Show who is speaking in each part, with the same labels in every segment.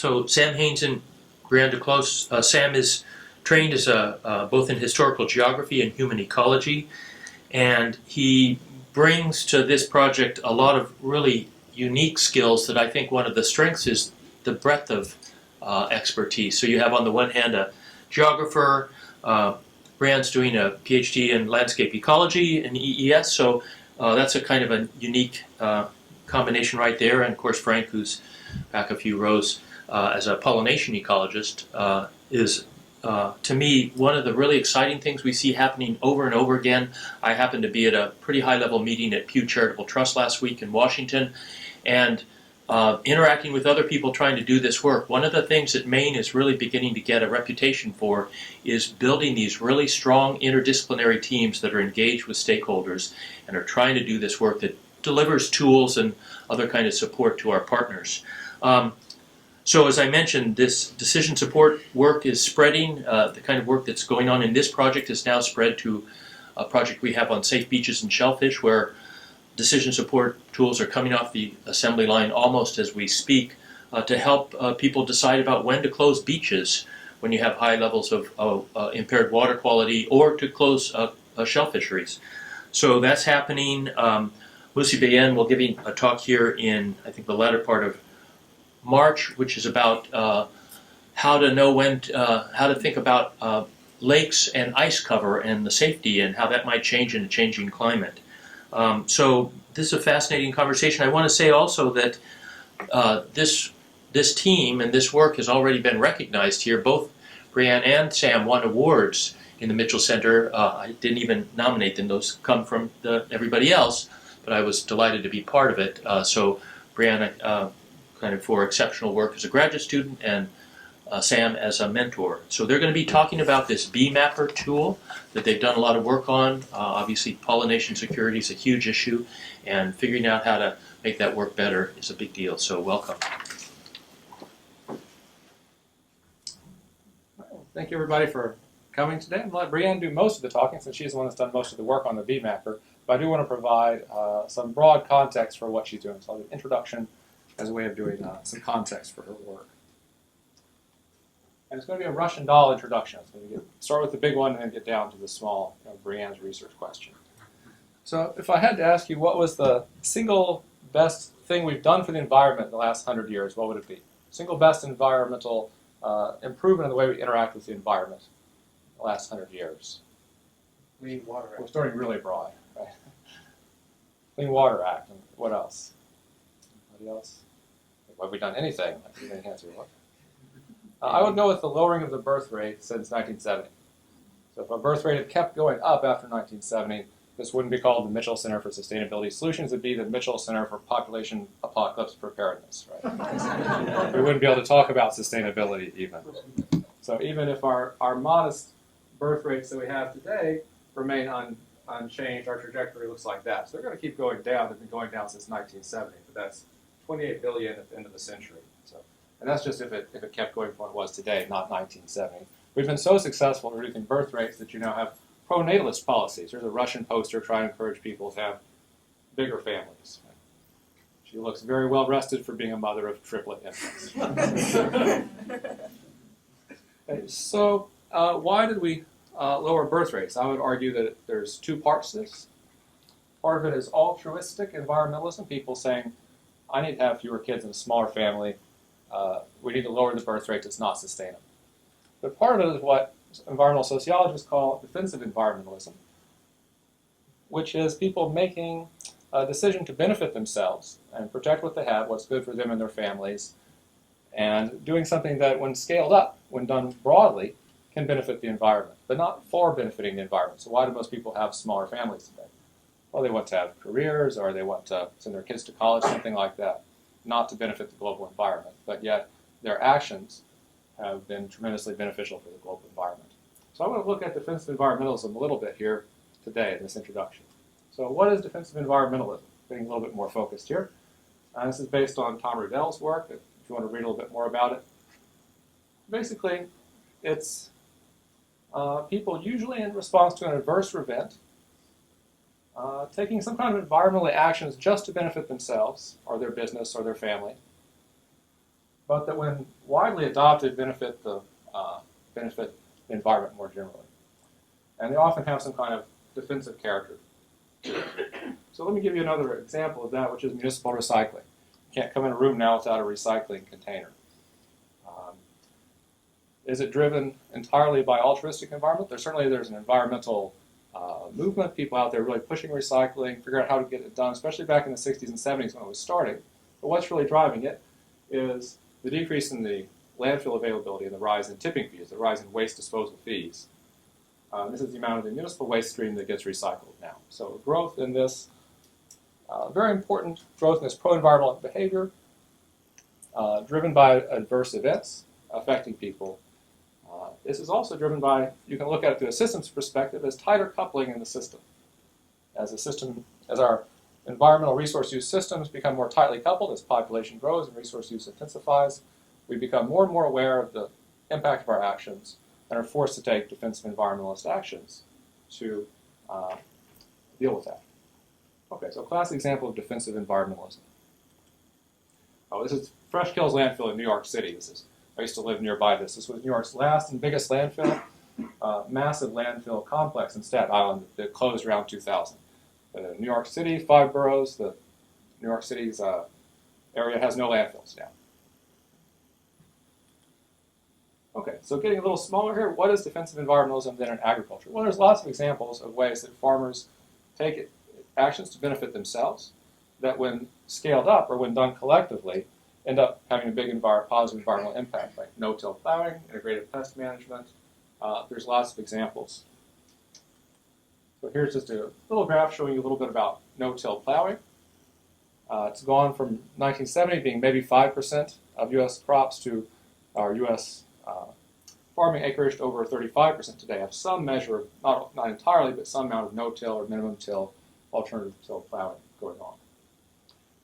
Speaker 1: So Sam Haynes and Brianne Du Clos. Sam is trained as both in historical geography and human ecology, and he brings to this project a lot of really unique skills that I think one of the strengths is the breadth of expertise. So you have on the one hand a geographer, Brianne's doing a PhD in landscape ecology and EES, so that's a kind of a unique combination right there. And of course Frank, who's back a few rows as a pollination ecologist, is to me one of the really exciting things we see happening over and over again. I happened to be at a pretty high level meeting at Pew Charitable Trust last week in Washington, and interacting with other people trying to do this work. One of the things that Maine is really beginning to get a reputation for is building these really strong interdisciplinary teams that are engaged with stakeholders and are trying to do this work that delivers tools and other kind of support to our partners. So as I mentioned, this decision support work is spreading. The kind of work that's going on in this project is now spread to a project we have on safe beaches and shellfish, where decision support tools are coming off the assembly line almost as we speak to help people decide about when to close beaches when you have high levels of impaired water quality, or to close shell fisheries. So that's happening. Lucy Bayen will give a talk here in, I think, the latter part of March, which is about how to know when, how to think about lakes and ice cover and the safety and how that might change in a changing climate. So this is a fascinating conversation. I want to say also that this team and this work has already been recognized here. Both Brianne and Sam won awards in the Mitchell Center. I didn't even nominate them; those come from everybody else. But I was delighted to be part of it. So Brianne, kind of for exceptional work as a graduate student, and Sam as a mentor. So they're going to be talking about this bee mapper tool that they've done a lot of work on. Obviously pollination security is a huge issue, and figuring out how to make that work better is a big deal. So welcome.
Speaker 2: Thank you everybody for coming today. I'm going to let Brianne do most of the talking since she's the one that's done most of the work on the bee mapper, but I do want to provide some broad context for what she's doing. So I'll do an introduction as a way of doing some context for her work. And it's going to be a Russian doll introduction. It's going to start with the big one and then get down to the small, Brianne's research question. So if I had to ask you what was the single best thing we've done for the environment in the last 100 years, what would it be? Single best environmental improvement in the way we interact with the environment in the last 100 years.
Speaker 3: Clean Water Act.
Speaker 2: We're starting really broad, right? Clean Water Act. And what else? Anybody else? Have we done anything? Any hands here? What? I would go with the lowering of the birth rate since 1970. So if our birth rate had kept going up after 1970, this wouldn't be called the Mitchell Center for Sustainability Solutions. It'd be the Mitchell Center for Population Apocalypse Preparedness. Right? We wouldn't be able to talk about sustainability even. So even if our modest birth rates that we have today remain unchanged, our trajectory looks like that. So they're going to keep going down. They've been going down since 1970, but that's 28 billion at the end of the century. And that's just if it kept going from what it was today, not 1970. We've been so successful at reducing birth rates that you now have pro-natalist policies. There's a Russian poster trying to encourage people to have bigger families. She looks very well rested for being a mother of triplet infants. So why did we lower birth rates? I would argue that there's two parts to this. Part of it is altruistic environmentalism, people saying, I need to have fewer kids in a smaller family. We need to lower the birth rate. It's not sustainable. But part of it is what environmental sociologists call defensive environmentalism, which is people making a decision to benefit themselves and protect what they have, what's good for them and their families, and doing something that, when scaled up, when done broadly, can benefit the environment, but not for benefiting the environment. So why do most people have smaller families today? Well, they want to have careers, or they want to send their kids to college, something like that, not to benefit the global environment, but yet their actions have been tremendously beneficial for the global environment. So I want to look at defensive environmentalism a little bit here today in this introduction. So what is defensive environmentalism? Getting a little bit more focused here. This is based on Tom Riddell's work, if you want to read a little bit more about it. Basically, it's people usually in response to an adverse event taking some kind of environmental actions just to benefit themselves or their business or their family, but that when widely adopted benefit the environment more generally. And they often have some kind of defensive character. So let me give you another example of that, which is municipal recycling. You can't come in a room now without a recycling container. Is it driven entirely by altruistic environment? There's an environmental movement, people out there really pushing recycling, figuring out how to get it done, especially back in the 60s and 70s when it was starting. But what's really driving it is the decrease in the landfill availability and the rise in tipping fees, the rise in waste disposal fees. This is the amount of the municipal waste stream that gets recycled now. So growth in this, very important growth in this pro-environmental behavior, driven by adverse events affecting people. This is also driven by, you can look at it through a systems perspective, as tighter coupling in the system. As our environmental resource use systems become more tightly coupled, as population grows and resource use intensifies, we become more and more aware of the impact of our actions and are forced to take defensive environmentalist actions to deal with that. Okay, so classic example of defensive environmentalism. Oh, this is Fresh Kills landfill in New York City. I used to live nearby this. This was New York's last and biggest landfill, massive landfill complex in Staten Island that closed around 2000. New York City, 5 boroughs, the New York City's area has no landfills now. Okay, so getting a little smaller here, what is defensive environmentalism then in agriculture? Well, there's lots of examples of ways that farmers take actions to benefit themselves that when scaled up or when done collectively end up having a big positive environmental impact, like no-till plowing, integrated pest management. There's lots of examples. So here's just a little graph showing you a little bit about no-till plowing. It's gone from 1970 being maybe 5% of U.S. crops to our U.S. Farming acreage to over 35% today. Have some measure, not entirely, but some amount of no-till or minimum till, alternative till plowing going on.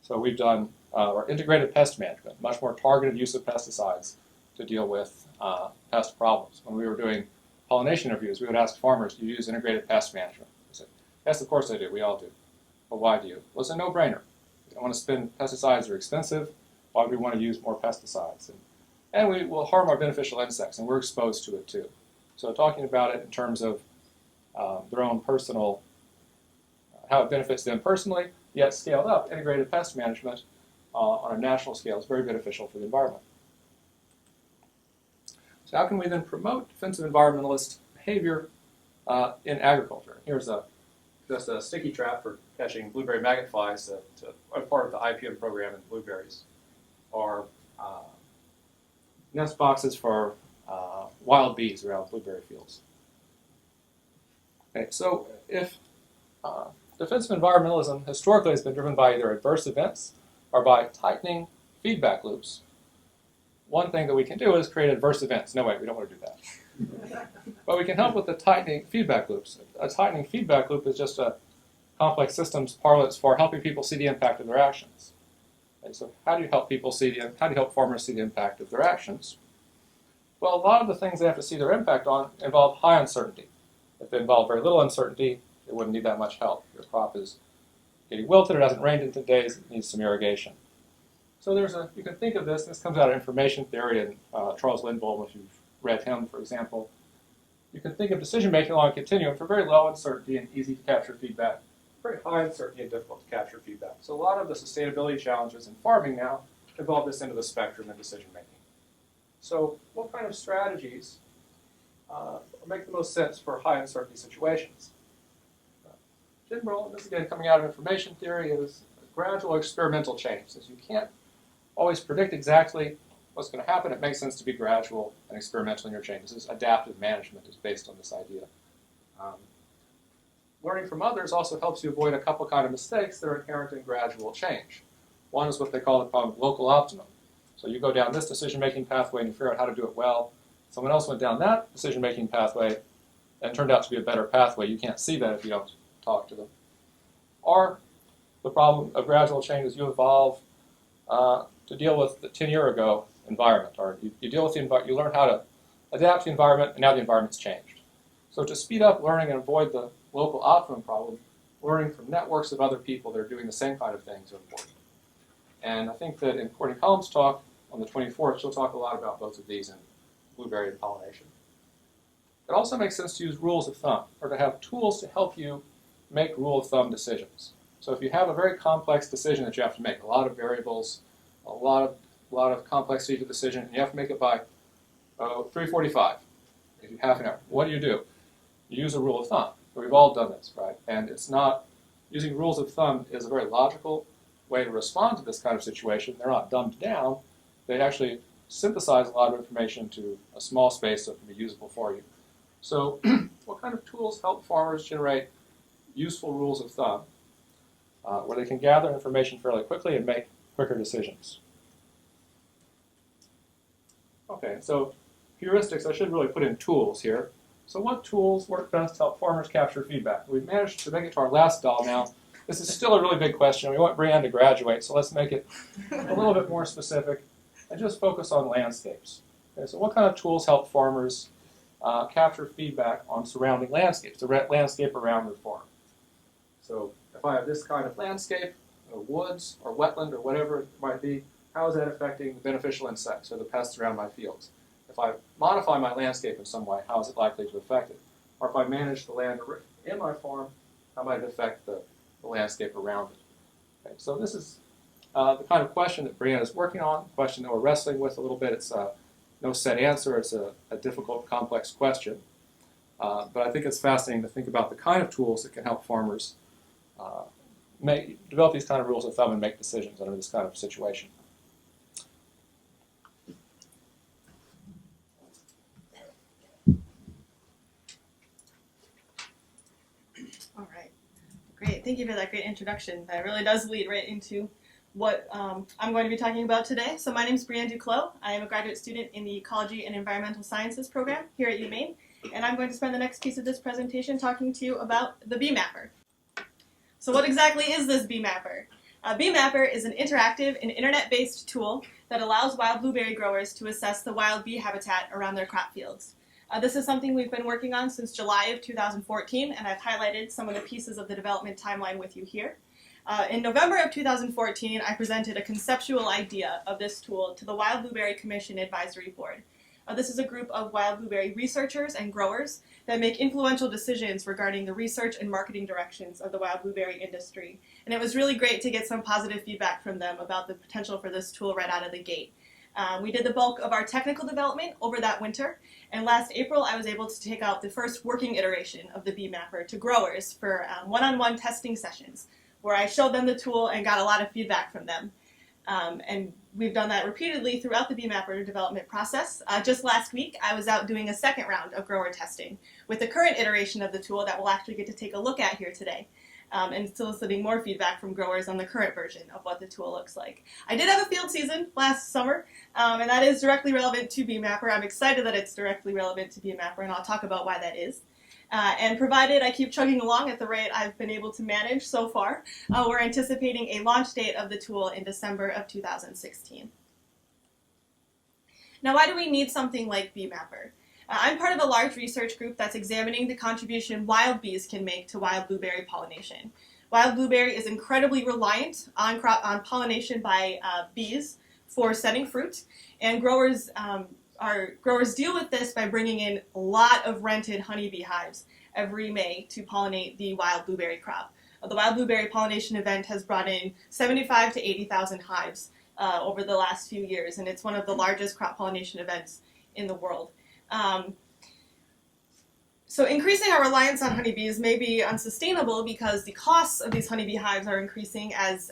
Speaker 2: So we've done our integrated pest management, much more targeted use of pesticides to deal with pest problems. When we were doing pollination interviews, we would ask farmers, do you use integrated pest management? They said, yes, of course I do. We all do. But why do you? Well, it's a no-brainer. We don't want to spend pesticides, are expensive. Why do we want to use more pesticides? And we will harm our beneficial insects, and we're exposed to it too. So talking about it in terms of their own personal, how it benefits them personally, yet scaled up, integrated pest management on a national scale is very beneficial for the environment. So how can we then promote defensive environmentalist behavior in agriculture? Here's just a sticky trap for catching blueberry maggot flies as part of the IPM program in blueberries, or nest boxes for wild bees around blueberry fields. Okay, so if defensive environmentalism historically has been driven by either adverse events or by tightening feedback loops, one thing that we can do is create adverse events. No, wait, we don't want to do that. But we can help with the tightening feedback loops. A tightening feedback loop is just a complex systems parlance for helping people see the impact of their actions. And so how do you help farmers see the impact of their actions? Well, a lot of the things they have to see their impact on involve high uncertainty. If they involve very little uncertainty, it wouldn't need that much help. Your crop is getting wilted, it hasn't rained in 10 days, it needs some irrigation. So you can think of this comes out of information theory and Charles Lindblom, if you've read him, for example. You can think of decision-making along a continuum for very low uncertainty and easy to capture feedback, very high uncertainty and difficult to capture feedback. So a lot of the sustainability challenges in farming now involve this end of the spectrum in decision-making. So what kind of strategies make the most sense for high uncertainty situations? General, this again coming out of information theory, is gradual experimental change. Since you can't always predict exactly what's going to happen, it makes sense to be gradual and experimental in your change. This is adaptive management is based on this idea. Learning from others also helps you avoid a couple kind of mistakes that are inherent in gradual change. One is what they call the problem of local optimum. So you go down this decision-making pathway and you figure out how to do it well. Someone else went down that decision-making pathway and turned out to be a better pathway. You can't see that if you don't talk to them. Or the problem of gradual change is you evolve to deal with the 10-year-ago environment, or you deal with the environment, you learn how to adapt to the environment, and now the environment's changed. So to speed up learning and avoid the local optimum problem, learning from networks of other people that are doing the same kind of things are important. And I think that in Courtney Collins' talk, on the 24th, she'll talk a lot about both of these in blueberry pollination. It also makes sense to use rules of thumb, or to have tools to help you make rule of thumb decisions. So if you have a very complex decision that you have to make, a lot of variables, a lot of complexity to the decision, and you have to make it by 3:45, if you half an hour, what do? You use a rule of thumb. We've all done this, right? And it's not, using rules of thumb is a very logical way to respond to this kind of situation. They're not dumbed down. They actually synthesize a lot of information into a small space that can be usable for you. So what kind of tools help farmers generate useful rules of thumb where they can gather information fairly quickly and make quicker decisions? Okay, so heuristics, I should really put in tools here. So what tools work best to help farmers capture feedback? We've managed to make it to our last doll now. This is still a really big question. We want Brianne to graduate, so let's make it a little bit more specific and just focus on landscapes. Okay, so what kind of tools help farmers capture feedback on surrounding landscapes, the landscape around their farm? So if I have this kind of landscape, or woods, or wetland, or whatever it might be, how is that affecting the beneficial insects or the pests around my fields? If I modify my landscape in some way, how is it likely to affect it? Or if I manage the land in my farm, how might it affect the landscape around it? Okay, so this is the kind of question that Brianne is working on, a question that we're wrestling with a little bit. It's no set answer. It's a difficult, complex question. But I think it's fascinating to think about the kind of tools that can help farmers develop these kind of rules of thumb and make decisions under this kind of situation.
Speaker 4: All right, great. Thank you for that great introduction. That really does lead right into what I'm going to be talking about today. So my name is Brianne Du Clos. I am a graduate student in the Ecology and Environmental Sciences program here at UMaine, and I'm going to spend the next piece of this presentation talking to you about the bee mapper. So what exactly is this bee mapper? Bee mapper is an interactive and internet-based tool that allows wild blueberry growers to assess the wild bee habitat around their crop fields. This is something we've been working on since July of 2014, and I've highlighted some of the pieces of the development timeline with you here. In November of 2014, I presented a conceptual idea of this tool to the Wild Blueberry Commission Advisory Board. This is a group of wild blueberry researchers and growers that make influential decisions regarding the research and marketing directions of the wild blueberry industry. And it was really great to get some positive feedback from them about the potential for this tool right out of the gate. We did the bulk of our technical development over that winter, and last April I was able to take out the first working iteration of the bee mapper to growers for one-on-one testing sessions, where I showed them the tool and got a lot of feedback from them. And we've done that repeatedly throughout the bee mapper development process. Just last week, I was out doing a second round of grower testing with the current iteration of the tool that we'll actually get to take a look at here today, and soliciting more feedback from growers on the current version of what the tool looks like. I did have a field season last summer, and that is directly relevant to bee mapper. I'm excited that it's directly relevant to bee mapper, and I'll talk about why that is. And provided I keep chugging along at the rate I've been able to manage so far, we're anticipating a launch date of the tool in December of 2016. Now, why do we need something like bee mapper? I'm part of a large research group that's examining the contribution wild bees can make to wild blueberry pollination. Wild blueberry is incredibly reliant on pollination by bees for setting fruit, and growers deal with this by bringing in a lot of rented honeybee hives every May to pollinate the wild blueberry crop. The wild blueberry pollination event has brought in 75 to 80,000 hives over the last few years, and it's one of the largest crop pollination events in the world. So increasing our reliance on honeybees may be unsustainable because the costs of these honeybee hives are increasing as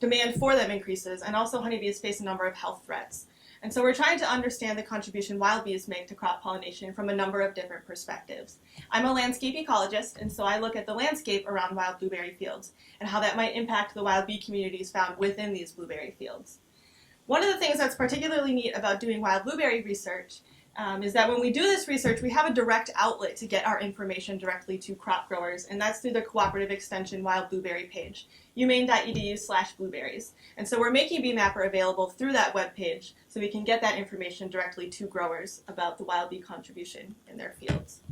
Speaker 4: demand for them increases, and also honeybees face a number of health threats. And so we're trying to understand the contribution wild bees make to crop pollination from a number of different perspectives. I'm a landscape ecologist, and so I look at the landscape around wild blueberry fields and how that might impact the wild bee communities found within these blueberry fields. One of the things that's particularly neat about doing wild blueberry research is that when we do this research, we have a direct outlet to get our information directly to crop growers, and that's through the Cooperative Extension Wild Blueberry page, umaine.edu/blueberries. And so we're making bee mapper available through that web page so we can get that information directly to growers about the wild bee contribution in their fields.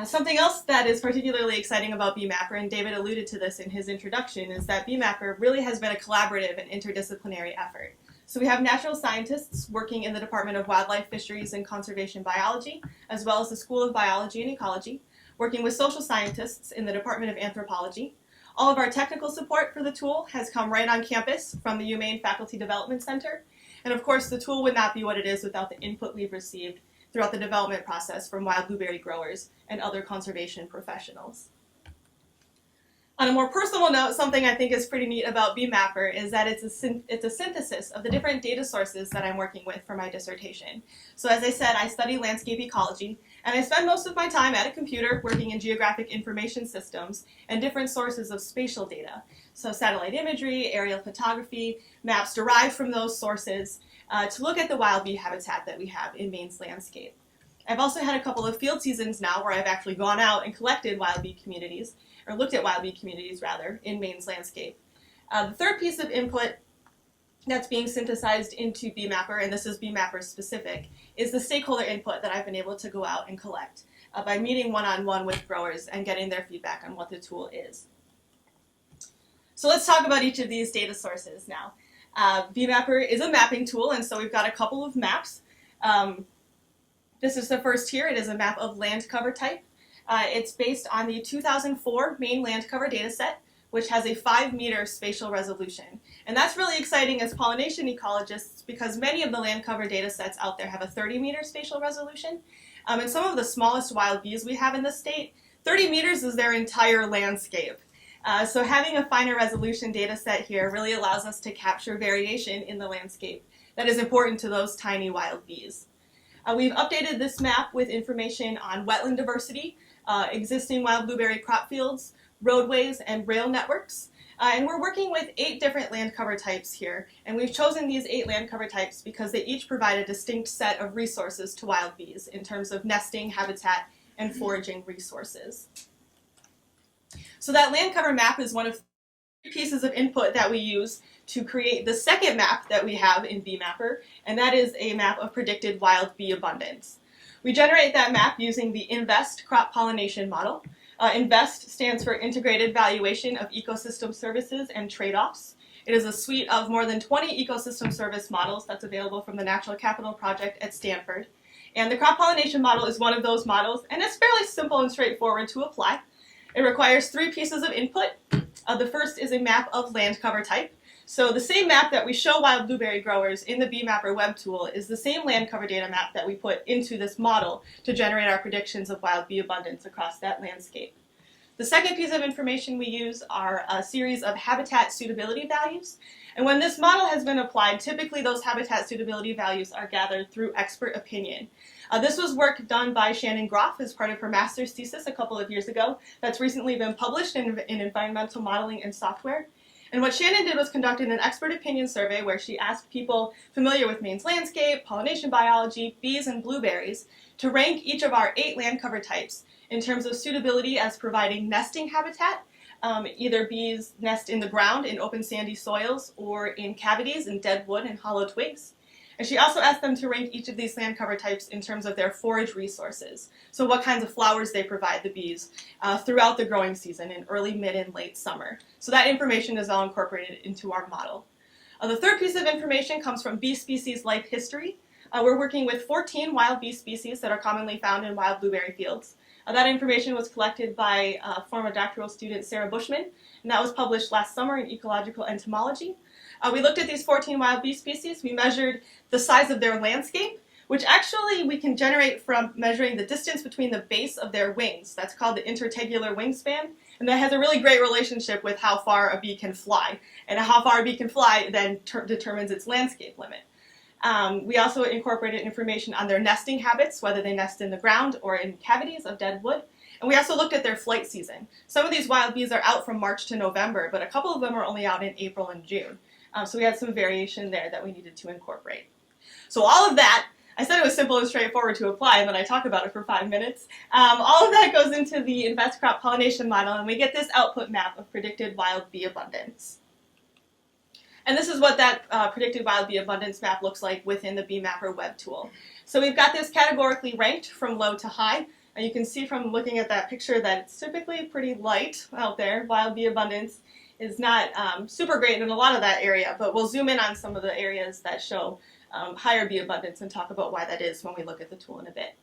Speaker 4: Something else that is particularly exciting about bee mapper, and David alluded to this in his introduction, is that bee mapper really has been a collaborative and interdisciplinary effort. So we have natural scientists working in the Department of Wildlife, Fisheries, and Conservation Biology, as well as the School of Biology and Ecology, working with social scientists in the Department of Anthropology. All of our technical support for the tool has come right on campus from the UMaine Faculty Development Center. And of course, the tool would not be what it is without the input we've received throughout the development process from wild blueberry growers and other conservation professionals. On a more personal note, something I think is pretty neat about BMapper is that it's a synthesis of the different data sources that I'm working with for my dissertation. So as I said, I study landscape ecology, and I spend most of my time at a computer working in geographic information systems and different sources of spatial data. So satellite imagery, aerial photography, maps derived from those sources to look at the wild bee habitat that we have in Maine's landscape. I've also had a couple of field seasons now where I've actually gone out and collected wild bee communities, or looked at wild bee communities rather, in Maine's landscape. The third piece of input that's being synthesized into BMapper, and this is BMapper specific, is the stakeholder input that I've been able to go out and collect by meeting one-on-one with growers and getting their feedback on what the tool is. So let's talk about each of these data sources now. BMapper is a mapping tool, and so we've got a couple of maps. This is the first here. It is a map of land cover type. It's based on the 2004 Maine land cover dataset, which has a 5-meter spatial resolution. And that's really exciting as pollination ecologists because many of the land cover datasets out there have a 30-meter spatial resolution. And some of the smallest wild bees we have in the state, 30 meters is their entire landscape. So having a finer resolution dataset here really allows us to capture variation in the landscape that is important to those tiny wild bees. We've updated this map with information on wetland diversity, existing wild blueberry crop fields, roadways, and rail networks. And we're working with 8 different land cover types here. And we've chosen these 8 land cover types because they each provide a distinct set of resources to wild bees in terms of nesting, habitat, and foraging resources. So that land cover map is one of 3 pieces of input that we use to create the second map that we have in BMapper, and that is a map of predicted wild bee abundance. We generate that map using the INVEST crop pollination model. INVEST stands for Integrated Valuation of Ecosystem Services and Trade-offs. It is a suite of more than 20 ecosystem service models that's available from the Natural Capital Project at Stanford. And the crop pollination model is one of those models, and it's fairly simple and straightforward to apply. It requires 3 pieces of input. The first is a map of land cover type. So the same map that we show wild blueberry growers in the BMapper web tool is the same land cover data map that we put into this model to generate our predictions of wild bee abundance across that landscape. The second piece of information we use are a series of habitat suitability values. And when this model has been applied, typically those habitat suitability values are gathered through expert opinion. This was work done by Shannon Groff as part of her master's thesis a couple of years ago that's recently been published in Environmental Modeling and Software. And what Shannon did was conducted an expert opinion survey where she asked people familiar with Maine's landscape, pollination biology, bees, and blueberries to rank each of our 8 land cover types in terms of suitability as providing nesting habitat. Either bees nest in the ground in open sandy soils or in cavities in dead wood and hollow twigs. And she also asked them to rank each of these land cover types in terms of their forage resources. So what kinds of flowers they provide the bees throughout the growing season in early, mid, and late summer. So that information is all incorporated into our model. The third piece of information comes from bee species life history. We're working with 14 wild bee species that are commonly found in wild blueberry fields. That information was collected by former doctoral student Sarah Bushman, and that was published last summer in Ecological Entomology. We looked at these 14 wild bee species. We measured the size of their landscape, which actually we can generate from measuring the distance between the base of their wings. That's called the intertegular wingspan, and that has a really great relationship with how far a bee can fly. And how far a bee can fly then determines its landscape limit. We also incorporated information on their nesting habits, whether they nest in the ground or in cavities of dead wood. And we also looked at their flight season. Some of these wild bees are out from March to November, but a couple of them are only out in April and June. So we had some variation there that we needed to incorporate. So all of that, I said it was simple and straightforward to apply, and then I talk about it for 5 minutes. All of that goes into the INVEST crop pollination model, and we get this output map of predicted wild bee abundance. And this is what that predicted wild bee abundance map looks like within the BMapper web tool. So we've got this categorically ranked from low to high. And you can see from looking at that picture that it's typically pretty light out there, wild bee abundance is not super great in a lot of that area, but we'll zoom in on some of the areas that show higher bee abundance and talk about why that is when we look at the tool in a bit.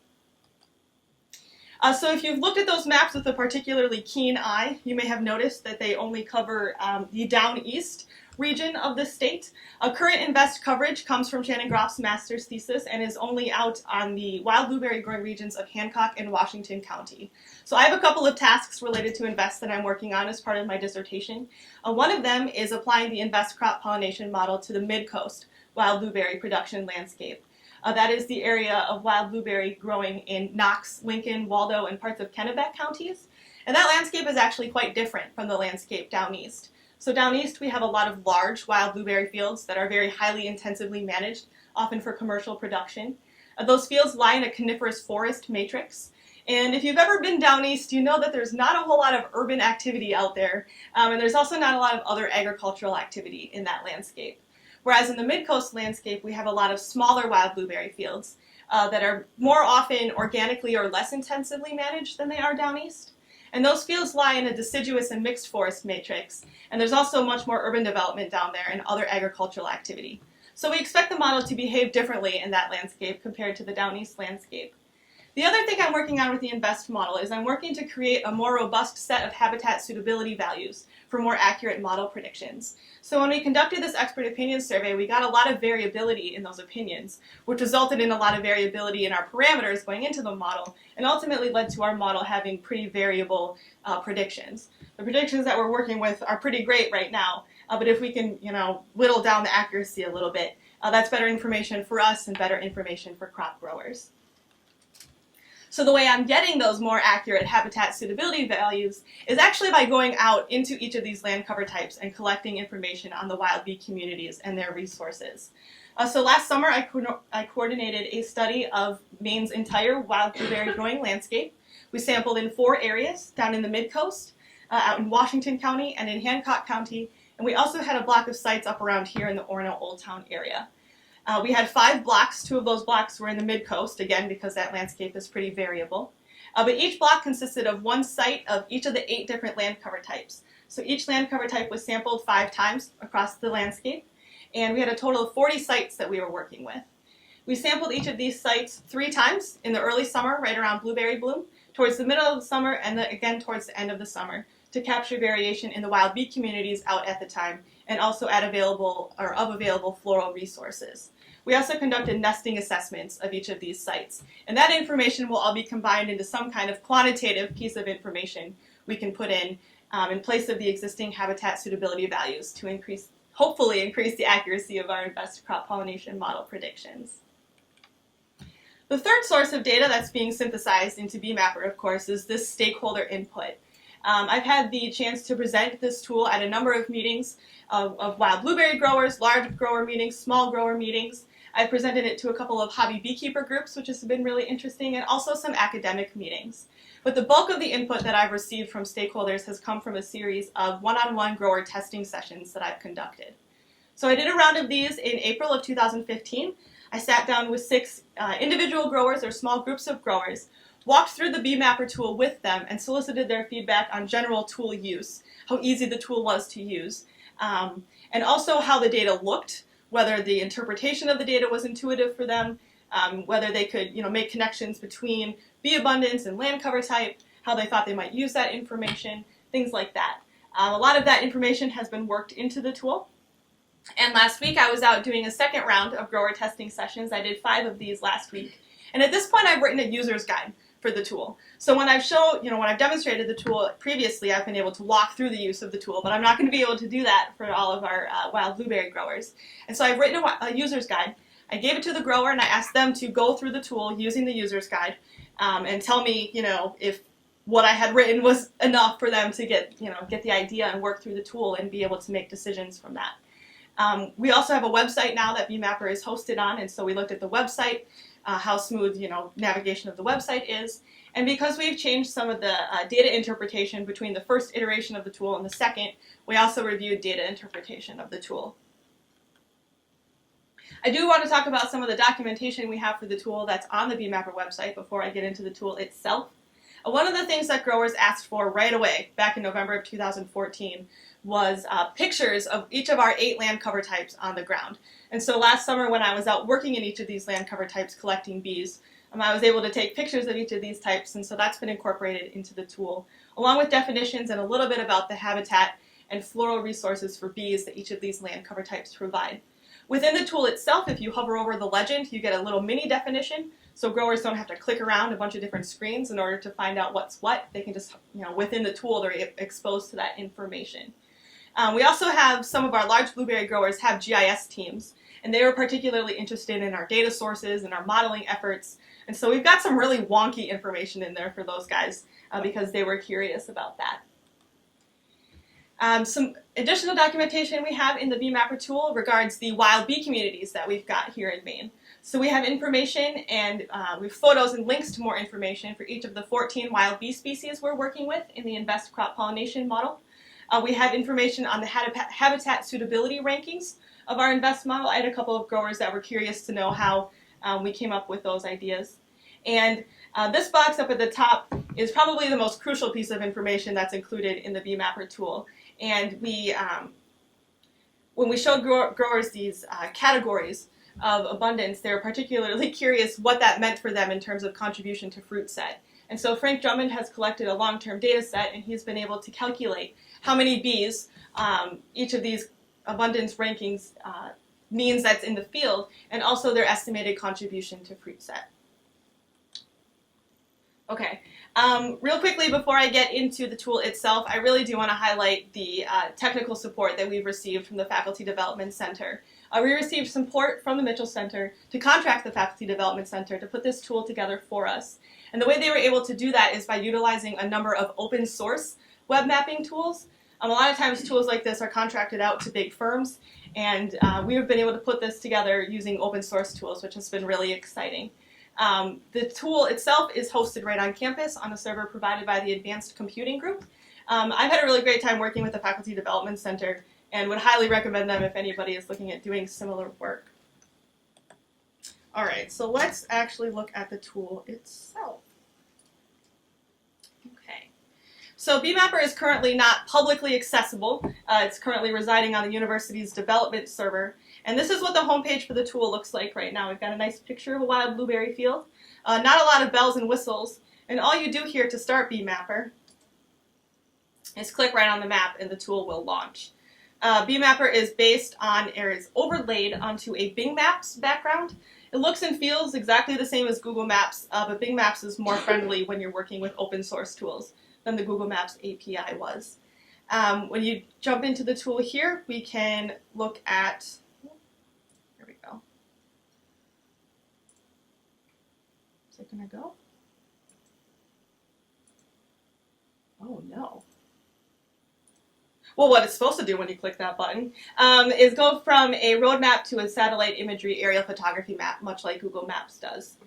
Speaker 4: So if you've looked at those maps with a particularly keen eye, you may have noticed that they only cover the down east region of the state. Current INVEST coverage comes from Shannon Groff's master's thesis and is only out on the wild blueberry growing regions of Hancock and Washington County. So I have a couple of tasks related to INVEST that I'm working on as part of my dissertation. One of them is applying the INVEST crop pollination model to the mid-coast wild blueberry production landscape. That is the area of wild blueberry growing in Knox, Lincoln, Waldo, and parts of Kennebec counties. And that landscape is actually quite different from the landscape down east. So down east, we have a lot of large wild blueberry fields that are very highly intensively managed, often for commercial production. Those fields lie in a coniferous forest matrix. And if you've ever been down east, you know that there's not a whole lot of urban activity out there, and there's also not a lot of other agricultural activity in that landscape. Whereas in the mid-coast landscape, we have a lot of smaller wild blueberry fields that are more often organically or less intensively managed than they are down east. And those fields lie in a deciduous and mixed forest matrix, and there's also much more urban development down there and other agricultural activity. So we expect the model to behave differently in that landscape compared to the down east landscape. The other thing I'm working on with the INVEST model is I'm working to create a more robust set of habitat suitability values for more accurate model predictions. So when we conducted this expert opinion survey, we got a lot of variability in those opinions, which resulted in a lot of variability in our parameters going into the model, and ultimately led to our model having pretty variable predictions. The predictions that we're working with are pretty great right now, but if we can, whittle down the accuracy a little bit, that's better information for us and better information for crop growers. So the way I'm getting those more accurate habitat suitability values is actually by going out into each of these land cover types and collecting information on the wild bee communities and their resources. So last summer I coordinated a study of Maine's entire wild blueberry growing landscape. We sampled in 4 areas, down in the mid-coast, out in Washington County and in Hancock County, and we also had a block of sites up around here in the Orono Old Town area. We had 5 blocks. 2 of those blocks were in the mid-coast, again, because that landscape is pretty variable. But each block consisted of 1 site of each of the 8 different land cover types. So each land cover type was sampled 5 times across the landscape, and we had a total of 40 sites that we were working with. We sampled each of these sites 3 times in the early summer, right around blueberry bloom, towards the middle of the summer, and again towards the end of the summer, to capture variation in the wild bee communities out at the time, and also at available floral resources. We also conducted nesting assessments of each of these sites, and that information will all be combined into some kind of quantitative piece of information we can put in place of the existing habitat suitability values to hopefully increase the accuracy of our INVEST crop pollination model predictions. The third source of data that's being synthesized into BMapper, of course, is this stakeholder input. I've had the chance to present this tool at a number of meetings of wild blueberry growers, large grower meetings, small grower meetings. I presented it to a couple of hobby beekeeper groups, which has been really interesting, and also some academic meetings. But the bulk of the input that I've received from stakeholders has come from a series of one-on-one grower testing sessions that I've conducted. So I did a round of these in April of 2015. I sat down with 6 individual growers or small groups of growers, walked through the BMapper tool with them, and solicited their feedback on general tool use, how easy the tool was to use, and also how the data looked, whether the interpretation of the data was intuitive for them, whether they could make connections between bee abundance and land cover type, how they thought they might use that information, things like that. A lot of that information has been worked into the tool. And last week I was out doing a second round of grower testing sessions. I did 5 of these last week. And at this point I've written a user's guide for the tool. So when I've demonstrated the tool previously, I've been able to walk through the use of the tool, but I'm not going to be able to do that for all of our wild blueberry growers. And so I've written a user's guide. I gave it to the grower and I asked them to go through the tool using the user's guide and tell me, if what I had written was enough for them to get the idea and work through the tool and be able to make decisions from that. We also have a website now that BMapper is hosted on, and so we looked at the website, how smooth navigation of the website is, and because we've changed some of the data interpretation between the first iteration of the tool and the second, we also reviewed data interpretation of the tool. I do want to talk about some of the documentation we have for the tool that's on the BMapper website before I get into the tool itself. One of the things that growers asked for right away, back in November of 2014, was pictures of each of our 8 land cover types on the ground. And so last summer when I was out working in each of these land cover types collecting bees, I was able to take pictures of each of these types, and so that's been incorporated into the tool, along with definitions and a little bit about the habitat and floral resources for bees that each of these land cover types provide. Within the tool itself, if you hover over the legend, you get a little mini definition, so growers don't have to click around a bunch of different screens in order to find out what's what. They can just, within the tool, they're exposed to that information. We also have some of our large blueberry growers have GIS teams, and they were particularly interested in our data sources and our modeling efforts. And so we've got some really wonky information in there for those guys because they were curious about that. Some additional documentation we have in the Bee Mapper tool regards the wild bee communities that we've got here in Maine. So we have information and we have photos and links to more information for each of the 14 wild bee species we're working with in the Invest Crop Pollination model. We have information on the habitat suitability rankings of our Invest model. I had a couple of growers that were curious to know how we came up with those ideas. And this box up at the top is probably the most crucial piece of information that's included in the Bee Mapper tool. And we, when we showed growers these categories of abundance, they were particularly curious what that meant for them in terms of contribution to fruit set. And so Frank Drummond has collected a long-term data set, and he's been able to calculate how many bees each of these abundance rankings means that's in the field, and also their estimated contribution to fruit set. Okay, real quickly before I get into the tool itself, I really do want to highlight the technical support that we've received from the Faculty Development Center. We received support from the Mitchell Center to contract the Faculty Development Center to put this tool together for us. And the way they were able to do that is by utilizing a number of open source web mapping tools. A lot of times tools like this are contracted out to big firms, and we have been able to put this together using open source tools, which has been really exciting. The tool itself is hosted right on campus on a server provided by the Advanced Computing Group. I've had a really great time working with the Faculty Development Center and would highly recommend them if anybody is looking at doing similar work. All right, so let's actually look at the tool itself. Okay, so Bee Mapper is currently not publicly accessible. It's currently residing on the university's development server. And this is what the homepage for the tool looks like right now. We've got a nice picture of a wild blueberry field. Not a lot of bells and whistles. And all you do here to start Bee Mapper is click right on the map and the tool will launch. Bee Mapper is based on, or is overlaid onto a Bing Maps background. It looks and feels exactly the same as Google Maps, but Bing Maps is more friendly when you're working with open source tools than the Google Maps API was. When you jump into the tool here, we can look at, here we go. Is it gonna go? Oh no. Well, what it's supposed to do when you click that button is go from a roadmap to a satellite imagery aerial photography map, much like Google Maps does.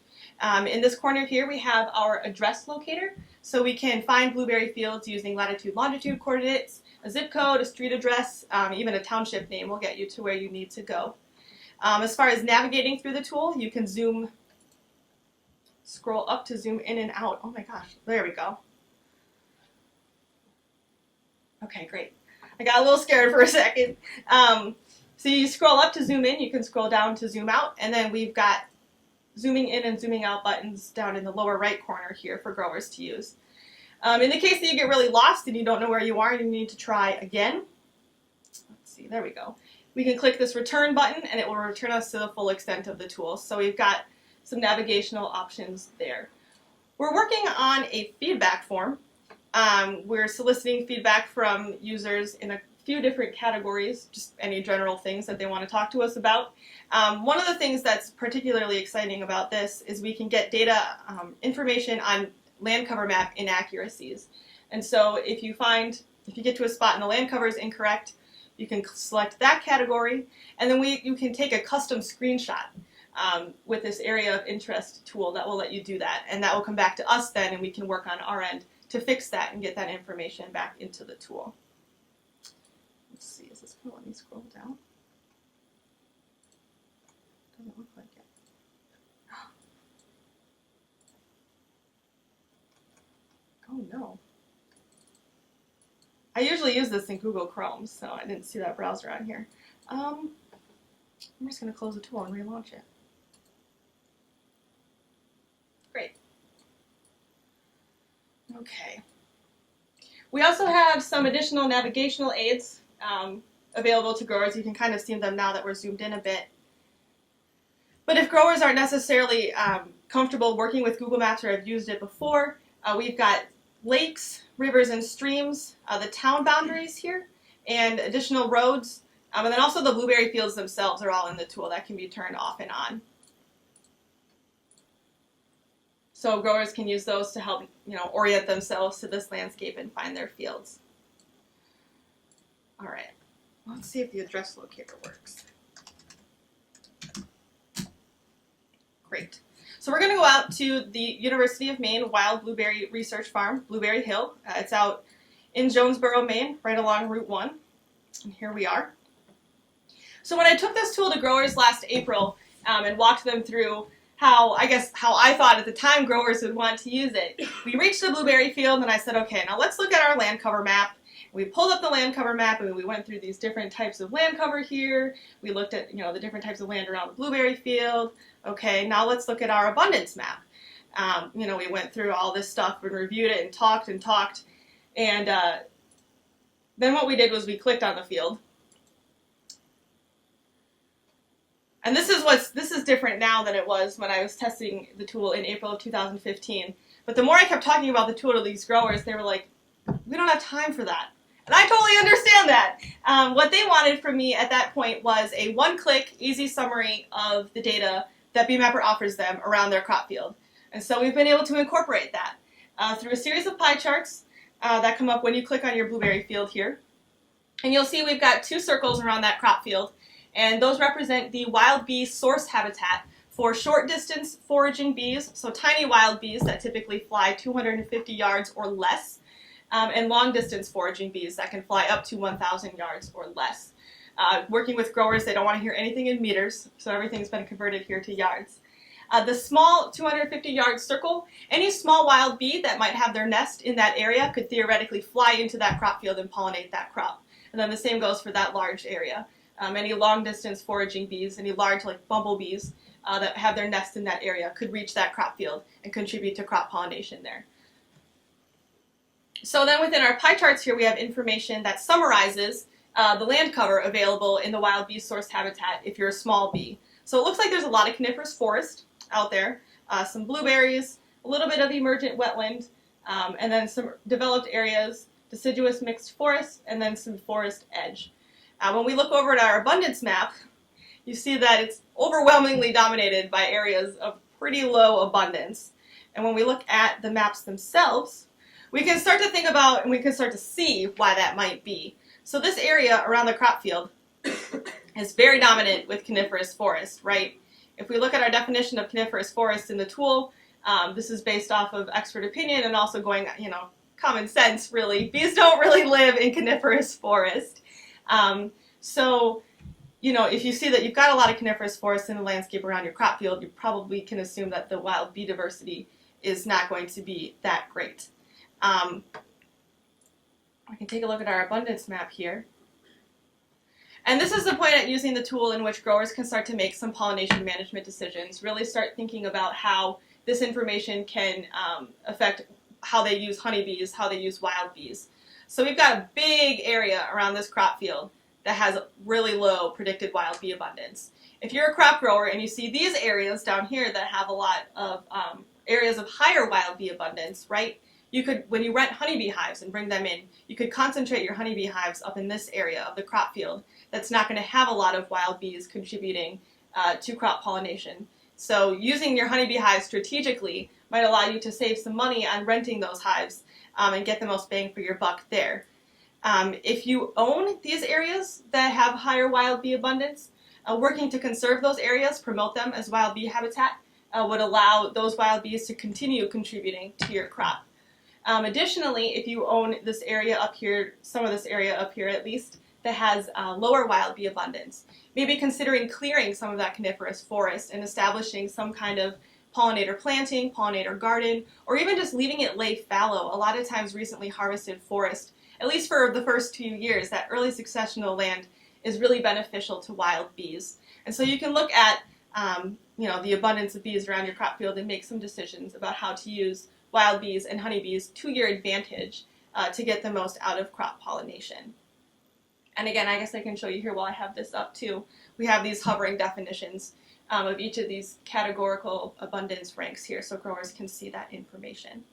Speaker 4: In this corner here, we have our address locator, so we can find blueberry fields using latitude, longitude coordinates, a zip code, a street address, even a township name will get you to where you need to go. As far as navigating through the tool, you can scroll up to zoom in and out. Oh my gosh, there we go. Okay, great. I got a little scared for a second. So you scroll up to zoom in, you can scroll down to zoom out, and then we've got zooming in and zooming out buttons down in the lower right corner here for growers to use. In the case that you get really lost and you don't know where you are and you need to try again, let's see, there we go. We can click this return button and it will return us to the full extent of the tool. So we've got some navigational options there. We're working on a feedback form. We're soliciting feedback from users in a few different categories, just any general things that they want to talk to us about. One of the things that's particularly exciting about this is we can get data information on land cover map inaccuracies. And so if you get to a spot and the land cover is incorrect, you can select that category, and then you can take a custom screenshot with this area of interest tool that will let you do that. And that will come back to us then, and we can work on our end to fix that and get that information back into the tool. Let's see, is this going to let me scroll down? Doesn't look like it. Oh no. I usually use this in Google Chrome, so I didn't see that browser on here. I'm just going to close the tool and relaunch it. Great. Okay. We also have some additional navigational aids available to growers. You can kind of see them now that we're zoomed in a bit. But if growers aren't necessarily comfortable working with Google Maps or have used it before, we've got lakes, rivers, and streams, the town boundaries here, and additional roads, and then also the blueberry fields themselves are all in the tool that can be turned off and on. So growers can use those to help, orient themselves to this landscape and find their fields. All right, let's see if the address locator works. Great. So we're going to go out to the University of Maine Wild Blueberry Research Farm, Blueberry Hill. It's out in Jonesboro, Maine, right along Route 1. And here we are. So when I took this tool to growers last April and walked them through how I thought at the time growers would want to use it, we reached the blueberry field and I said, okay, now let's look at our land cover map. We pulled up the land cover map and we went through these different types of land cover here. We looked at, the different types of land around the blueberry field. Okay, now let's look at our abundance map. We went through all this stuff and reviewed it and talked. And then what we did was we clicked on the field. And this is different now than it was when I was testing the tool in April of 2015. But the more I kept talking about the tool to these growers, they were like, we don't have time for that. And I totally understand that. What they wanted from me at that point was a one-click, easy summary of the data that BMapper offers them around their crop field. And so we've been able to incorporate that through a series of pie charts that come up when you click on your blueberry field here. And you'll see we've got 2 circles around that crop field, and those represent the wild bee source habitat for short-distance foraging bees, so tiny wild bees that typically fly 250 yards or less, and long-distance foraging bees that can fly up to 1,000 yards or less. Working with growers, they don't want to hear anything in meters, so everything's been converted here to yards. The small 250-yard circle, any small wild bee that might have their nest in that area could theoretically fly into that crop field and pollinate that crop. And then the same goes for that large area. Any long-distance foraging bees, any large like bumblebees that have their nest in that area could reach that crop field and contribute to crop pollination there. So then within our pie charts here, we have information that summarizes the land cover available in the wild bee source habitat if you're a small bee. So it looks like there's a lot of coniferous forest out there, some blueberries, a little bit of emergent wetland, and then some developed areas, deciduous mixed forest, and then some forest edge. When we look over at our abundance map, you see that it's overwhelmingly dominated by areas of pretty low abundance. And when we look at the maps themselves, we can start to think about and we can start to see why that might be. So this area around the crop field is very dominant with coniferous forest, right? If we look at our definition of coniferous forest in the tool, this is based off of expert opinion and also going, common sense, really. Bees don't really live in coniferous forest. If you see that you've got a lot of coniferous forest in the landscape around your crop field, you probably can assume that the wild bee diversity is not going to be that great. I can take a look at our abundance map here. And this is the point at using the tool in which growers can start to make some pollination management decisions, really start thinking about how this information can affect how they use honeybees, how they use wild bees. So we've got a big area around this crop field that has really low predicted wild bee abundance. If you're a crop grower and you see these areas down here that have a lot of areas of higher wild bee abundance, right? You could, when you rent honeybee hives and bring them in, you could concentrate your honeybee hives up in this area of the crop field that's not going to have a lot of wild bees contributing to crop pollination. So using your honeybee hives strategically might allow you to save some money on renting those hives and get the most bang for your buck there. If you own these areas that have higher wild bee abundance, working to conserve those areas, promote them as wild bee habitat, would allow those wild bees to continue contributing to your crop. Additionally, if you own this area up here, some of this area up here at least, that has lower wild bee abundance, maybe considering clearing some of that coniferous forest and establishing some kind of pollinator planting, pollinator garden, or even just leaving it lay fallow. A lot of times recently harvested forest, at least for the first few years, that early successional land is really beneficial to wild bees. And so you can look at the abundance of bees around your crop field and make some decisions about how to use wild bees and honeybees to your advantage to get the most out of crop pollination. And again, I guess I can show you here while I have this up too. We have these hovering definitions of each of these categorical abundance ranks here so growers can see that information.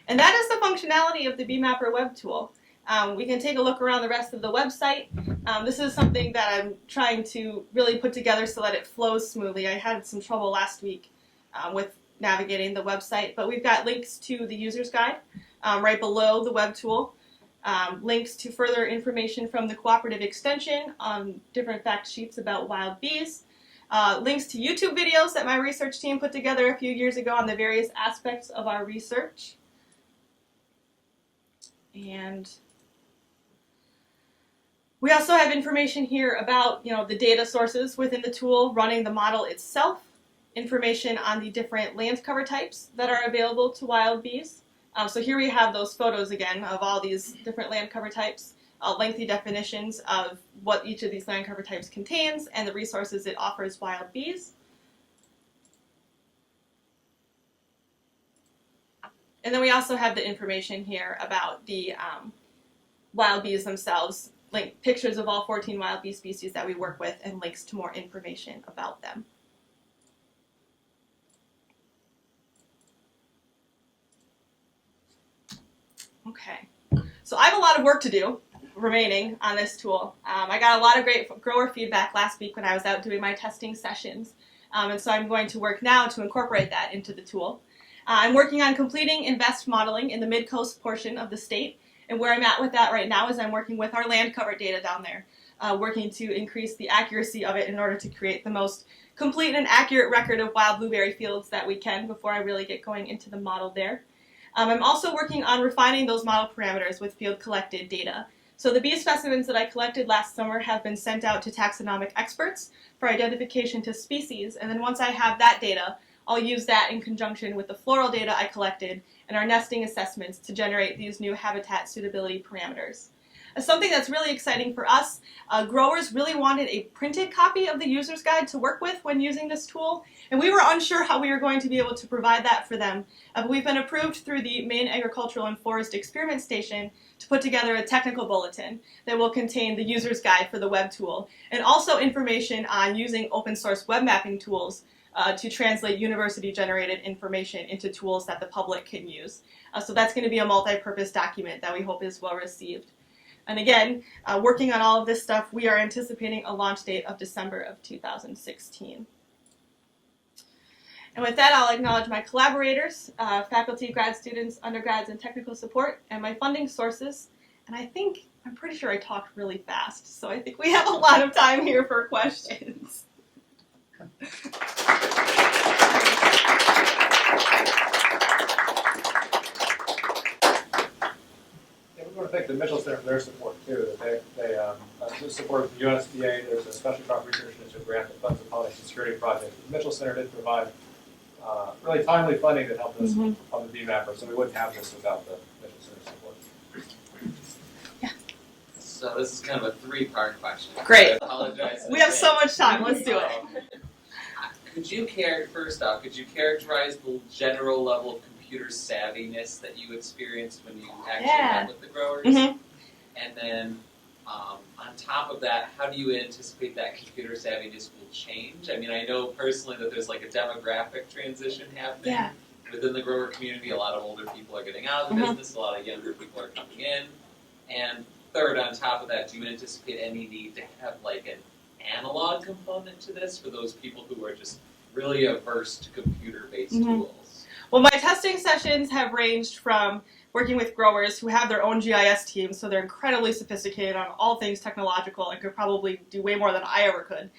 Speaker 4: And that is the functionality of the BeeMapper web tool. We can take a look around the rest of the website. This is something that I'm trying to really put together so that it flows smoothly. I had some trouble last week with navigating the website, but we've got links to the user's guide right below the web tool, links to further information from the cooperative extension on different fact sheets about wild bees, links to YouTube videos that my research team put together a few years ago on the various aspects of our research. And we also have information here about the data sources within the tool, running the model itself, information on the different land cover types that are available to wild bees. So here we have those photos again of all these different land cover types, lengthy definitions of what each of these land cover types contains and the resources it offers wild bees. And then we also have the information here about the wild bees themselves, like pictures of all 14 wild bee species that we work with and links to more information about them. Okay, so I have a lot of work to do remaining on this tool. I got a lot of great grower feedback last week when I was out doing my testing sessions, and so I'm going to work now to incorporate that into the tool. I'm working on completing invest modeling in the mid-coast portion of the state, and where I'm at with that right now is I'm working with our land cover data down there, working to increase the accuracy of it in order to create the most complete and accurate record of wild blueberry fields that we can before I really get going into the model there. I'm also working on refining those model parameters with field collected data. So the bee specimens that I collected last summer have been sent out to taxonomic experts for identification to species, and then once I have that data, I'll use that in conjunction with the floral data I collected and our nesting assessments to generate these new habitat suitability parameters. Something that's really exciting for us, growers really wanted a printed copy of the user's guide to work with when using this tool, and we were unsure how we were going to be able to provide that for them. But we've been approved through the Maine Agricultural and Forest Experiment Station to put together a technical bulletin that will contain the user's guide for the web tool, and also information on using open source web mapping tools to translate university-generated information into tools that the public can use. So that's going to be a multi-purpose document that we hope is well received. And again, working on all of this stuff, we are anticipating a launch date of December of 2016. And with that, I'll acknowledge my collaborators, faculty, grad students, undergrads, and technical support, and my funding sources. And I'm pretty sure I talked really fast, so I think we have a lot of time here for questions.
Speaker 2: I want to thank the Mitchell Center for their support too. They support the USDA. There's a special crop research initiative grant that funds the pollination security project. The Mitchell Center did provide really timely funding that helped us on the BeeMapper, so we wouldn't have this without the Mitchell Center support.
Speaker 4: Yeah.
Speaker 5: So this is kind of a three-part question.
Speaker 4: Great.
Speaker 5: I apologize.
Speaker 4: We have so much time. Let's do it.
Speaker 5: Could you characterize the general level of computer savviness that you experienced when you actually met with the growers?
Speaker 4: Mm-hmm.
Speaker 5: And then on top of that, how do you anticipate that computer savviness will change? I mean, I know personally that there's like a demographic transition happening within the grower community. A lot of older people are getting out of the business, a lot of younger people are coming in. And third, on top of that, do you anticipate any need to have like an analog component to this for those people who are just really averse to computer-based tools?
Speaker 4: Well, my testing sessions have ranged from working with growers who have their own GIS teams, so they're incredibly sophisticated on all things technological and could probably do way more than I ever could,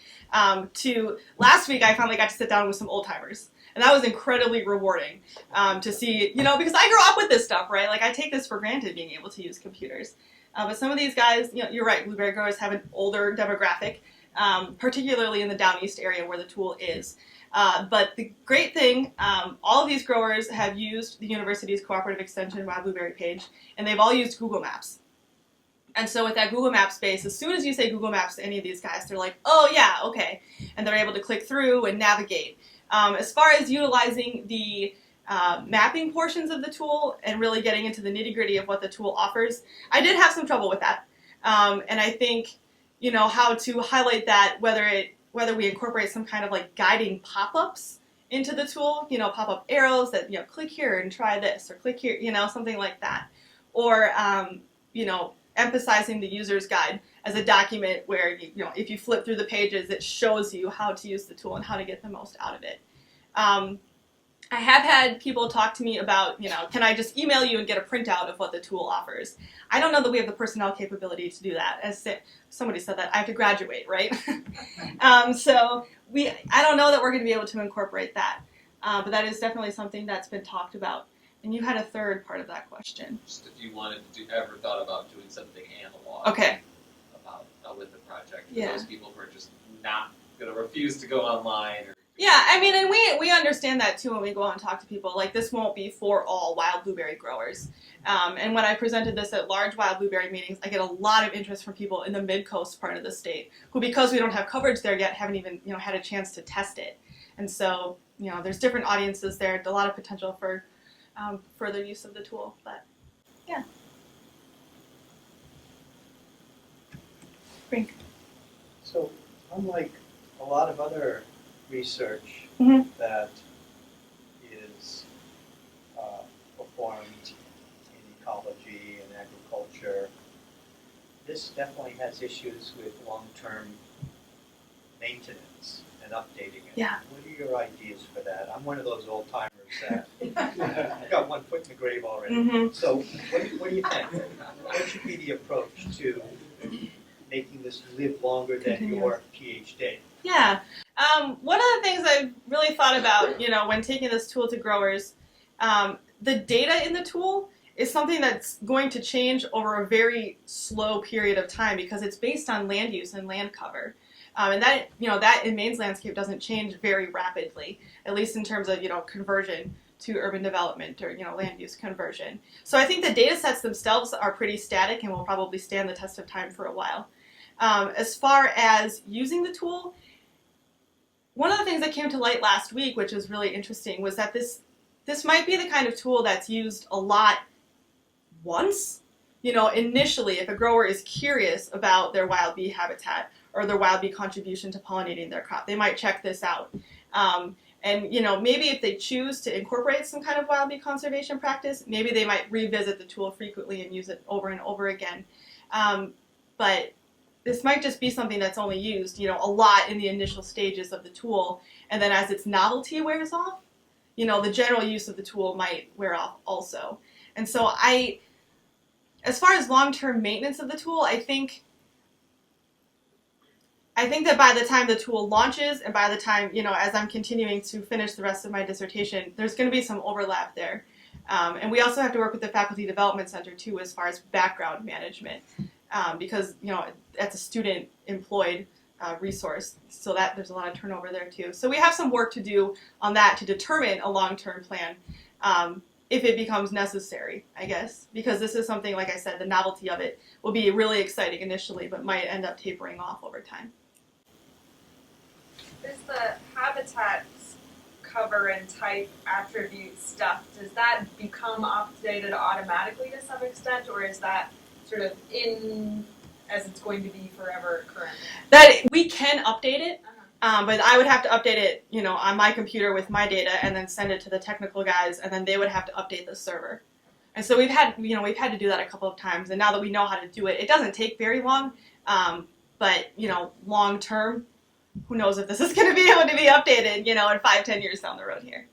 Speaker 4: to last week I finally got to sit down with some old-timers. And that was incredibly rewarding to see, because I grew up with this stuff, right? Like, I take this for granted, being able to use computers. But some of these guys, you're right, blueberry growers have an older demographic, particularly in the Down East area where the tool is. But the great thing, all of these growers have used the university's cooperative extension Wild Blueberry page, and they've all used Google Maps. And so with that Google Maps space, as soon as you say Google Maps to any of these guys, they're like, oh yeah, okay. And they're able to click through and navigate. As far as utilizing the mapping portions of the tool and really getting into the nitty-gritty of what the tool offers, I did have some trouble with that. And I think, how to highlight that, whether we incorporate some kind of like guiding pop-ups into the tool, pop-up arrows that, click here and try this, or click here, something like that. Or, emphasizing the user's guide as a document where, if you flip through the pages, it shows you how to use the tool and how to get the most out of it. I have had people talk to me about, can I just email you and get a printout of what the tool offers? I don't know that we have the personnel capability to do that. As somebody said that, I have to graduate, right? So I don't know that we're going to be able to incorporate that. But that is definitely something that's been talked about. And you had a third part of that question.
Speaker 5: Just if you wanted to ever thought about doing something analog.
Speaker 4: Okay.
Speaker 5: With the project.
Speaker 4: Yeah.
Speaker 5: Those people who are just not going to refuse to go online.
Speaker 4: Yeah, I mean, and we understand that too when we go out and talk to people. Like, this won't be for all wild blueberry growers. And when I presented this at large wild blueberry meetings, I get a lot of interest from people in the mid-coast part of the state who, because we don't have coverage there yet, haven't even had a chance to test it. And so there's different audiences there, a lot of potential for further use of the tool. But yeah. Brink.
Speaker 3: So, unlike a lot of other research that is performed in ecology and agriculture, this definitely has issues with long-term maintenance and updating it.
Speaker 4: Yeah.
Speaker 3: What are your ideas for that? I'm one of those old timers that I've got one foot in the grave already.
Speaker 4: Mm-hmm.
Speaker 3: So what do you think? What should be the approach to making this live longer than your PhD?
Speaker 4: Yeah. One of the things I've really thought about, when taking this tool to growers, the data in the tool is something that's going to change over a very slow period of time because it's based on land use and land cover. And that, that in Maine's landscape doesn't change very rapidly, at least in terms of, conversion to urban development or, land use conversion. So I think the data sets themselves are pretty static and will probably stand the test of time for a while. As far as using the tool, one of the things that came to light last week, which was really interesting, was that this might be the kind of tool that's used a lot once. Initially, if a grower is curious about their wild bee habitat or their wild bee contribution to pollinating their crop, they might check this out. And, maybe if they choose to incorporate some kind of wild bee conservation practice, maybe they might revisit the tool frequently and use it over and over again. But this might just be something that's only used, a lot in the initial stages of the tool, and then as its novelty wears off, the general use of the tool might wear off also. And so as far as long-term maintenance of the tool, I think that by the time the tool launches and by the time, as I'm continuing to finish the rest of my dissertation, there's going to be some overlap there. And we also have to work with the Faculty Development Center, too, as far as background management. Because, that's a student-employed resource, so that there's a lot of turnover there, too. So we have some work to do on that to determine a long-term plan, if it becomes necessary, I guess. Because this is something, like I said, the novelty of it will be really exciting initially, but might end up tapering off over time.
Speaker 6: Is the habitat cover and type attribute stuff, does that become updated automatically to some extent, or is that sort of in as it's going to be forever currently? That
Speaker 4: we can update it, but I would have to update it, on my computer with my data and then send it to the technical guys, and then they would have to update the server. And so we've had to do that a couple of times, and now that we know how to do it, it doesn't take very long, but, long term, who knows if this is going to be able to be updated, in 5-10 years down the road here.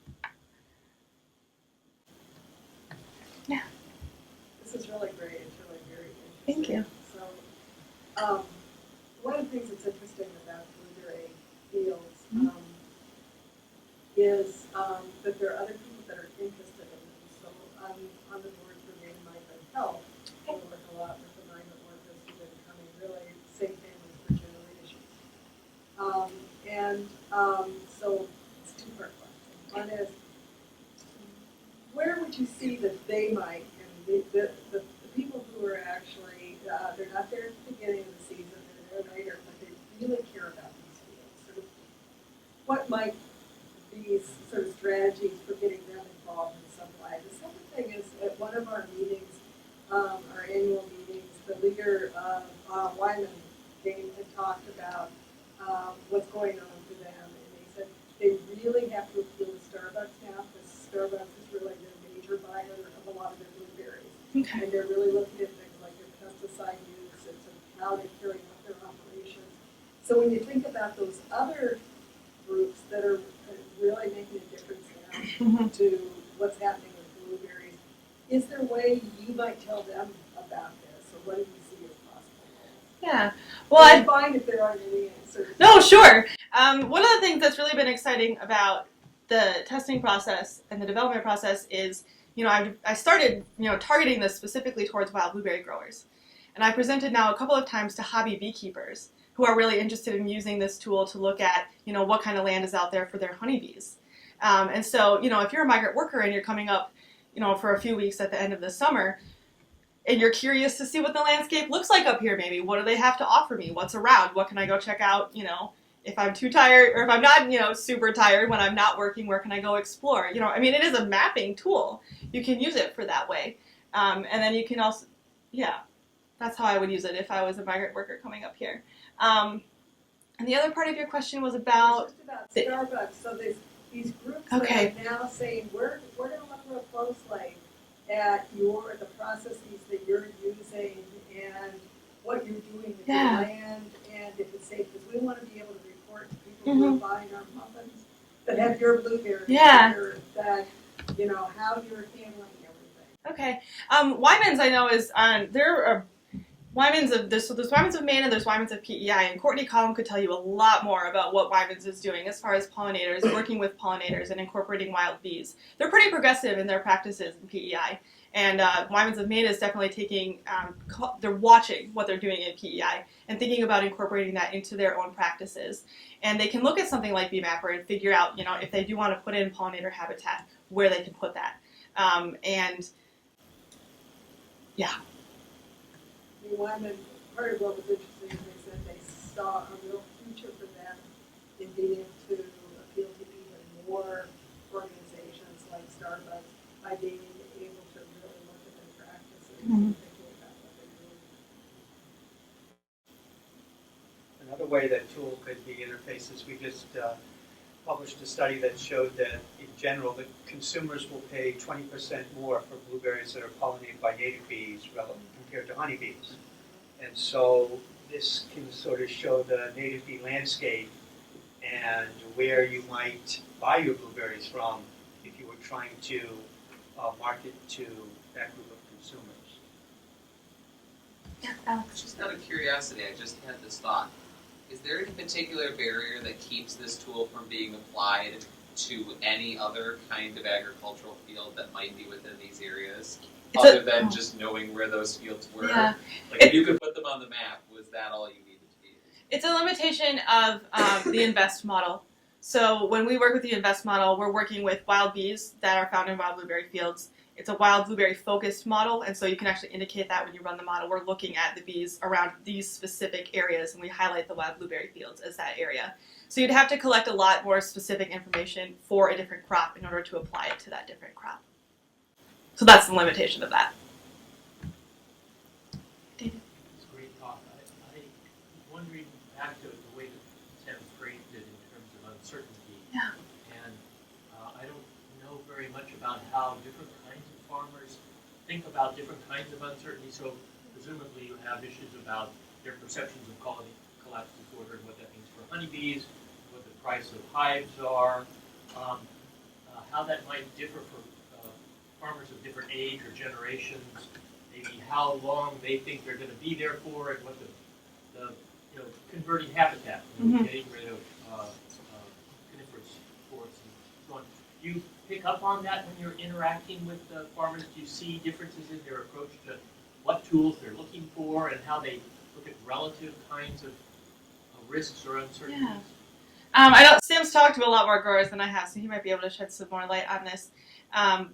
Speaker 4: Yeah.
Speaker 7: This is really great. It's really very interesting.
Speaker 4: Thank you.
Speaker 7: So, one of the things that's interesting about blueberry fields is that there are other people that are interested in them. So, on the board for Maine Migrant Health, we work a lot with the migrant workers who are becoming really safe families for generations. So they're not there at the beginning of the season, they're there later, but they really care about these fields. Sort of what might be sort of strategies for getting them involved in some way. The second thing is at one of our meetings, our annual meetings, the leader of Wyman came and talked about what's going on for them, and they said they really have to appeal to Starbucks now because Starbucks is really their major buyer of a lot of their blueberries.
Speaker 4: Okay.
Speaker 7: And they're really looking at things like their pesticide use and how they carry out their operations. So when you think about those other groups that are really making a difference now to what's happening with blueberries, is there a way you might tell them about this, or what do you see as possible?
Speaker 4: Yeah. Well,
Speaker 7: I'm fine if there aren't any answers.
Speaker 4: No, sure. One of the things that's really been exciting about the testing process and the development process is, I started, targeting this specifically towards wild blueberry growers. And I presented now a couple of times to hobby beekeepers who are really interested in using this tool to look at, what kind of land is out there for their honeybees. And so, if you're a migrant worker and you're coming up, for a few weeks at the end of the summer, and you're curious to see what the landscape looks like up here, maybe. What do they have to offer me? What's around? What can I go check out, if I'm too tired, or if I'm not, super tired when I'm not working, where can I go explore? It is a mapping tool. You can use it for that way. And then you can also, that's how I would use it if I was a migrant worker coming up here. And the other part of your question was about...
Speaker 7: It's just about Starbucks. So there's these groups that are now saying, we're going to look real closely at the processes that you're using and what you're doing with your land and if it's safe, because we want to be able to report to people who are buying our muffins that have your blueberries here, that how you're handling everything.
Speaker 4: Okay. Wyman's, I know, is on, there are Wyman's of this, so there's Wyman's of Maine and there's Wyman's of PEI, and Courtney Collum could tell you a lot more about what Wyman's is doing as far as pollinators, working with pollinators and incorporating wild bees. They're pretty progressive in their practices in PEI, and Wyman's of Maine is definitely taking, they're watching what they're doing in PEI and thinking about incorporating that into their own practices. And they can look at something like BeeMapper and figure out, if they do want to put in pollinator habitat, where they can put that.
Speaker 7: Wyman, part of what was interesting is they said they saw a real future for them in being able to appeal to even more organizations like Starbucks by being able to really look at their practices and thinking about what they're doing.
Speaker 3: Another way that tool could be interfaced is we just published a study that showed that in general the consumers will pay 20% more for blueberries that are pollinated by native bees compared to honeybees. And so this can sort of show the native bee landscape and where you might buy your blueberries from if you were trying to market to that group of consumers.
Speaker 4: Yeah, Alex.
Speaker 5: Just out of curiosity, I just had this thought. Is there any particular barrier that keeps this tool from being applied to any other kind of agricultural field that might be within these areas? Other than just knowing where those fields were?
Speaker 4: Yeah.
Speaker 5: Like if you could put them on the map, was that all you needed to be?
Speaker 4: It's a limitation of the INVEST model. So when we work with the INVEST model, we're working with wild bees that are found in wild blueberry fields. It's a wild blueberry focused model, and so you can actually indicate that when you run the model. We're looking at the bees around these specific areas, and we highlight the wild blueberry fields as that area. So you'd have to collect a lot more specific information for a different crop in order to apply it to that different crop. So that's the limitation of that. David?
Speaker 1: It's a great talk. I'm wondering back to the way that Sam framed it in terms of uncertainty.
Speaker 4: Yeah.
Speaker 1: And I don't know very much about how different kinds of farmers think about different kinds of uncertainty. So presumably you have issues about their perceptions of colony collapse disorder and what that means for honeybees, what the price of hives are, how that might differ for farmers of different age or generations, maybe how long they think they're going to be there for, and what the converting habitat, getting rid of coniferous forests and so on. Do you pick up on that when you're interacting with the farmers? Do you see differences in their approach to what tools they're looking for and how they look at relative kinds of risks or uncertainties?
Speaker 4: Yeah. I know Sam's talked to a lot more growers than I have, so he might be able to shed some more light on this.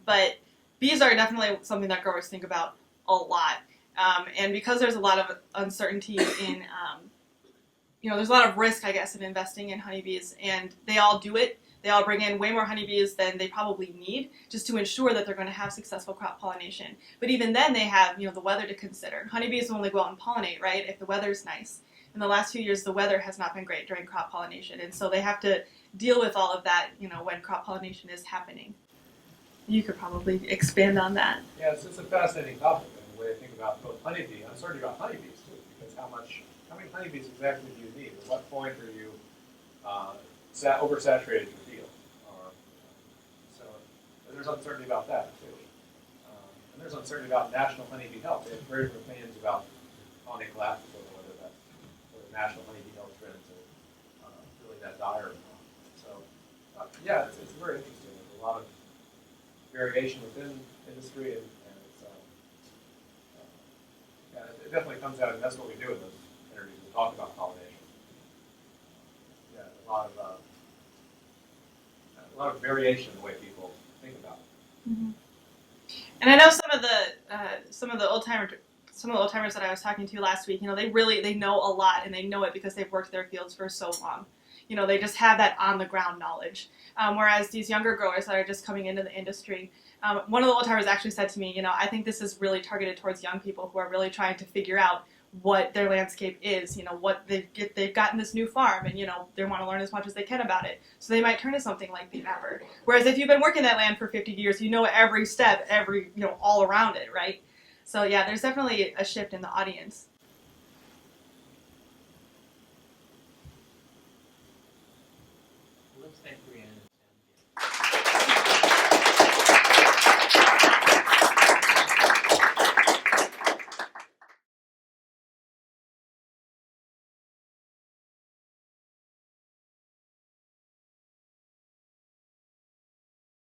Speaker 4: But bees are definitely something that growers think about a lot. And because there's a lot of uncertainty in, there's a lot of risk, I guess, in investing in honeybees, and they all do it. They all bring in way more honeybees than they probably need just to ensure that they're going to have successful crop pollination. But even then, they have, the weather to consider. Honeybees will only go out and pollinate, right, if the weather's nice. In the last few years, the weather has not been great during crop pollination, and so they have to deal with all of that, when crop pollination is happening. You could probably expand on that.
Speaker 2: Yeah, it's a fascinating topic, and the way I think about both honeybee, I'm certainly about honeybees too, because how many honeybees exactly do you need? At what point are you oversaturated your field? So there's uncertainty about that too. And there's uncertainty about national honeybee health. They have very different opinions about colony collapses, or whether national honeybee health trends are really that dire or not. So yeah, it's very interesting. There's a lot of variation within industry, and it's, it definitely comes out, and that's what we do in those interviews. We talk about pollination. Yeah, a lot of variation in the way people think about it.
Speaker 4: Mm-hmm. And I know some of the old timers that I was talking to last week, they know a lot, and they know it because they've worked their fields for so long. They just have that on the ground knowledge. Whereas these younger growers that are just coming into the industry, one of the old timers actually said to me, I think this is really targeted towards young people who are really trying to figure out what their landscape is, what they've gotten this new farm, and they want to learn as much as they can about it. So they might turn to something like the Mapper. Whereas if you've been working that land for 50 years, every step, all around it, right? So yeah, there's definitely a shift in the audience.